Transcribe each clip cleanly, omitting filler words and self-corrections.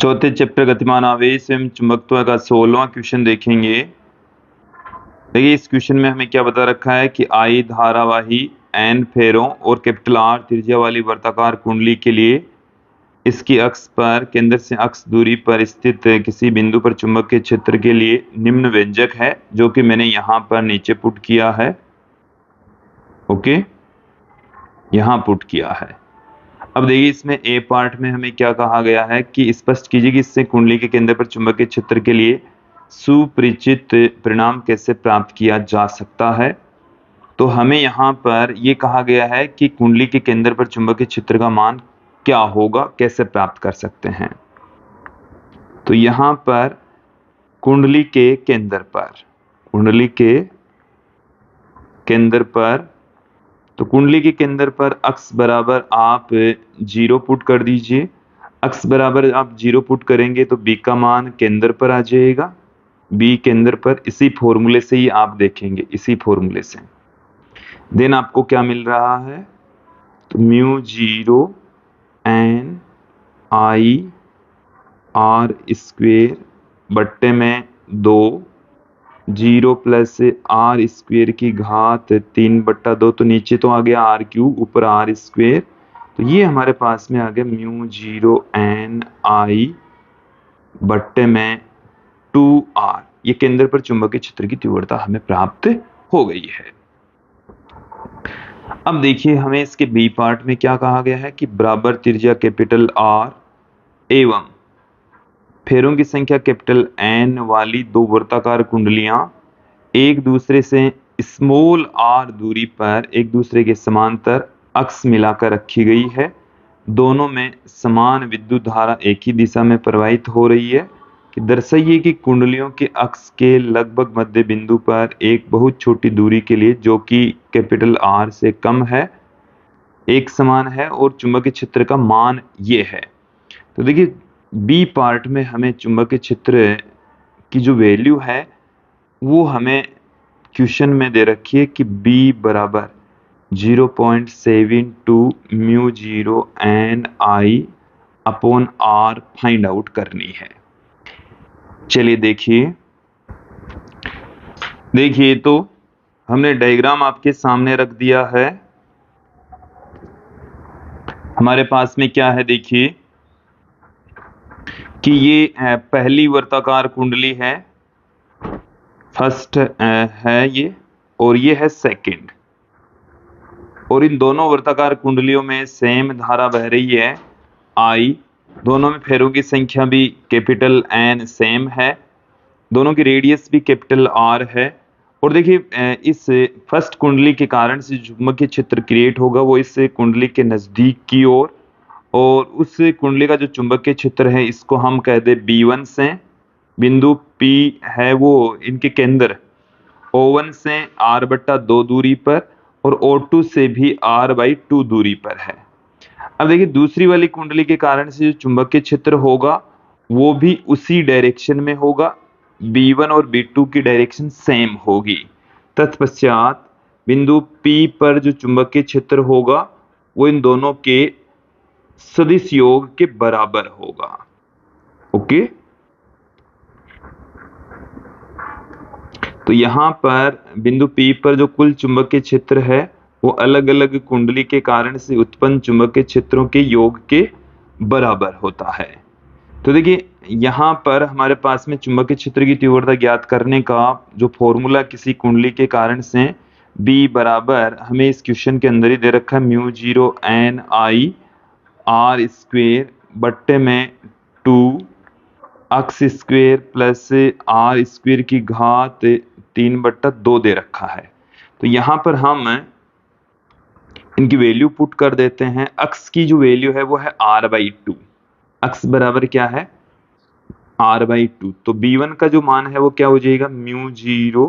चौथे चैप्टर गतिमान आवेश एवं चुंबकत्व का 16वां क्वेश्चन देखेंगे। देखिए इस क्वेश्चन में हमें क्या बता रखा है कि आई धारावाही एन फेरों और कैपिटल आर त्रिज्या वाली वर्ताकार कुंडली के लिए इसकी अक्ष पर केंद्र से अक्ष दूरी पर स्थित किसी बिंदु पर चुंबकीय क्षेत्र के लिए निम्न व्यंजक है, जो कि मैंने यहाँ पर नीचे पुट किया है। ओके, यहाँ पुट किया है। अब देखिए इसमें ए पार्ट में हमें क्या कहा गया है कि स्पष्ट कीजिए कि इससे कुंडली के केंद्र पर चुंबकीय क्षेत्र के लिए सुपरिचित परिणाम कैसे प्राप्त किया जा सकता है। तो हमें यहाँ पर यह कहा गया है कि कुंडली के केंद्र पर चुंबकीय क्षेत्र का मान क्या होगा, कैसे प्राप्त कर सकते हैं। तो यहाँ पर कुंडली के केंद्र पर तो कुंडली के केंद्र पर अक्ष बराबर आप 0 पुट कर दीजिए। अक्ष बराबर आप 0 पुट करेंगे तो बी का मान केंद्र पर आ जाएगा। बी केंद्र पर इसी फॉर्मूले से ही आप देखेंगे, इसी फॉर्मूले से देन आपको क्या मिल रहा है, तो mu 0 N I R square बट्टे में 2 0 प्लस आर स्क्वेयर की घात 3/2, तो नीचे तो आ गया आर क्यूब, ऊपर आर स्क्वेयर, तो ये हमारे पास में आ गया म्यू 0 एन आई बट्टे में 2r। ये केंद्र पर चुंबकीय क्षेत्र की तीव्रता हमें प्राप्त हो गई है। अब देखिए हमें इसके बी पार्ट में क्या कहा गया है कि बराबर त्रिज्या कैपिटल आर एवं फेरों की संख्या कैपिटल एन वाली दो वर्ताकार कुंडलियां एक दूसरे से स्मॉल आर दूरी पर एक दूसरे के समांतर अक्ष मिलाकर रखी गई है। दोनों में समान विद्युत धारा एक ही दिशा में प्रवाहित हो रही है। कि दर्शाइए कि कुंडलियों के अक्ष के लगभग मध्य बिंदु पर एक बहुत छोटी दूरी के लिए, जो कि कैपिटल आर से कम है, एक समान है और चुंबकीय क्षेत्र का मान ये है। तो देखिए बी पार्ट में हमें चुंबकीय क्षेत्र की जो वैल्यू है वो हमें क्वेश्चन में दे रखी है कि बी बराबर 0.72 mu 0 N I upon R find out करनी है। चलिए देखिए तो हमने डायग्राम आपके सामने रख दिया है। हमारे पास में क्या है, देखिए कि ये पहली वर्ताकार कुंडली है, फर्स्ट है ये, और ये है सेकंड, और इन दोनों वर्ताकार कुंडलियों में सेम धारा बह रही है आई। दोनों में फेरों की संख्या भी कैपिटल एन सेम है, दोनों की रेडियस भी कैपिटल आर है। और देखिए इस फर्स्ट कुंडली के कारण से चुंबकीय क्षेत्र क्रिएट होगा वो इस कुंडली के नजदीक की ओर, और उस कुंडली का जो चुंबकीय क्षेत्र है इसको हम कह दे B1 से, बिंदु P है वो इनके केंद्र O1 से r/2 दूरी पर और O2 से भी r/2 दूरी पर है। अब देखिए दूसरी वाली कुंडली के कारण से जो चुंबकीय क्षेत्र होगा वो भी उसी डायरेक्शन में होगा, B1 और B2 की डायरेक्शन सेम होगी। तत्पश्चात बिंदु P पर जो चुंबकीय क्षेत्र होगा वो इन दोनों के सदिश योग के बराबर होगा। ओके, तो यहां पर बिंदु P पर जो कुल चुंबकीय क्षेत्र है वो अलग अलग कुंडली के कारण से उत्पन्न चुंबकीय क्षेत्रों के योग के बराबर होता है। तो देखिए यहां पर हमारे पास में चुंबकीय क्षेत्र की तीव्रता ज्ञात करने का जो फॉर्मूला किसी कुंडली के कारण से B बराबर हमें इस क्वेश्चन के अंदर ही दे रखा है mu 0 N I R square बट्टे में 2 x square plus R square की घात 3/2 दे रखा है। तो यहां पर हम इनकी वैल्यू पुट कर देते हैं। अक्स की जो वैल्यू है वो है r/2, अक्स बराबर क्या है r/2, तो B1 का जो मान है वो क्या हो जाएगा mu 0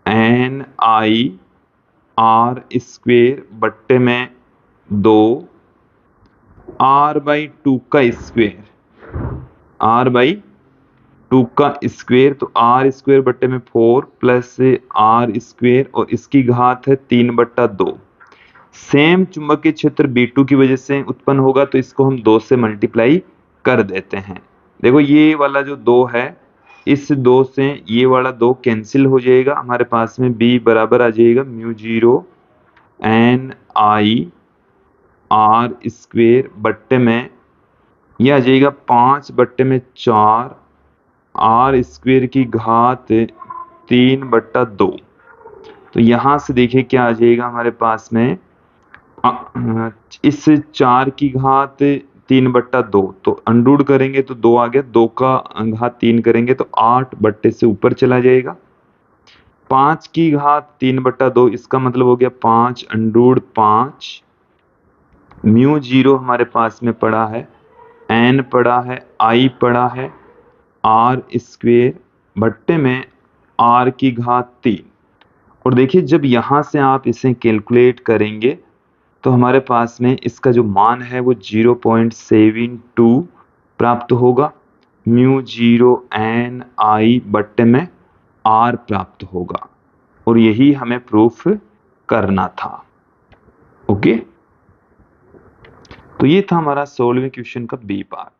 N I R square बट्टे में 2 r/2 का स्क्वेयर, r/2 का स्क्वेयर, तो r स्क्वेयर बट्टे में 4 प्लस r स्क्वेयर और इसकी घात है 3/2। सेम चुंबकीय क्षेत्र B2 की वजह से उत्पन्न होगा तो इसको हम 2 से मल्टीप्लाई कर देते हैं। देखो ये वाला जो 2 है, इस 2 से ये वाला 2 कैंसिल हो जाएगा, हमारे पास में b बराबर आ जाएगा mu 0 N I R square बट्टे में ये आ जाएगा 5 बट्टे में 4 आर स्क्वेयर की घात 3/2। तो यहां से देखिए क्या आ जाएगा हमारे पास में इस 4 की घात 3/2, तो अंडूड करेंगे तो 2 आ गया, 2 का घात 3 करेंगे तो 8 बट्टे से ऊपर चला जाएगा। 5 की घात 3/2 इसका मतलब हो गया 5 अंडूड 5। म्यू 0 हमारे पास में पड़ा है, एन पड़ा है, आई पड़ा है, आर स्क्वेयर बट्टे में आर की घात 3। और देखिए जब यहां से आप इसे कैलकुलेट करेंगे तो हमारे पास में इसका जो मान है वो 0.72 प्राप्त होगा। म्यू 0 एन आई बट्टे में आर प्राप्त होगा और यही हमें प्रूफ करना था। ओके, तो ये था हमारा 16वें क्वेश्चन का बी पार्ट।